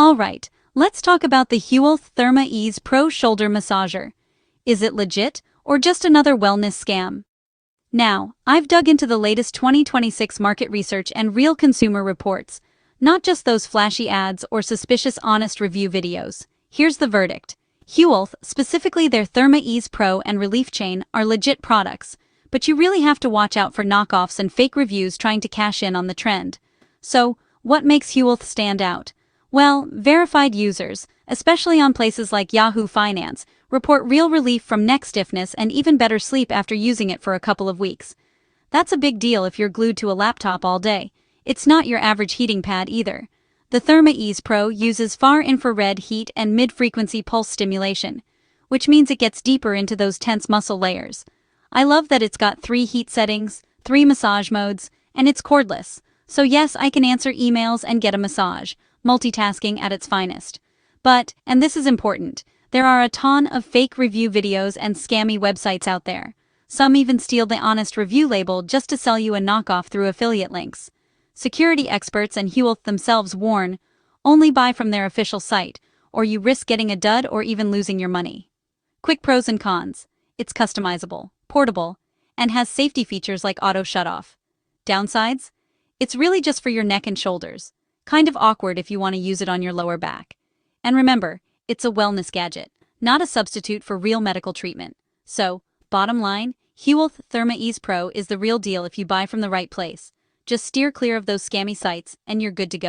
Alright, let's talk about the Hewelth Therma-Ease Pro Shoulder Massager. Is it legit, or just another wellness scam? Now, I've dug into the latest 2026 market research and real consumer reports, not just those flashy ads or suspicious honest review videos. Here's the verdict. Hewelth, specifically their Therma-Ease Pro and Relief Chain, are legit products, but you really have to watch out for knockoffs and fake reviews trying to cash in on the trend. So, what makes Hewelth stand out? Well, verified users, especially on places like Yahoo Finance, report real relief from neck stiffness and even better sleep after using it for a couple of weeks. That's a big deal if you're glued to a laptop all day. It's not your average heating pad either. The Therma-Ease Pro uses far-infrared heat and mid-frequency pulse stimulation, which means it gets deeper into those tense muscle layers. I love that it's got 3 heat settings, 3 massage modes, and it's cordless. So yes, I can answer emails and get a massage, multitasking at its finest. But, and this is important, there are a ton of fake review videos and scammy websites out there. Some even steal the honest review label just to sell you a knockoff through affiliate links. Security experts and Hewelth themselves warn, only buy from their official site, or you risk getting a dud or even losing your money. Quick pros and cons. It's customizable, portable, and has safety features like auto shutoff. Downsides? It's really just for your neck and shoulders. Kind of awkward if you want to use it on your lower back. And remember, it's a wellness gadget, not a substitute for real medical treatment. So, bottom line, Hewelth Therma-Ease Pro is the real deal if you buy from the right place. Just steer clear of those scammy sites, and you're good to go.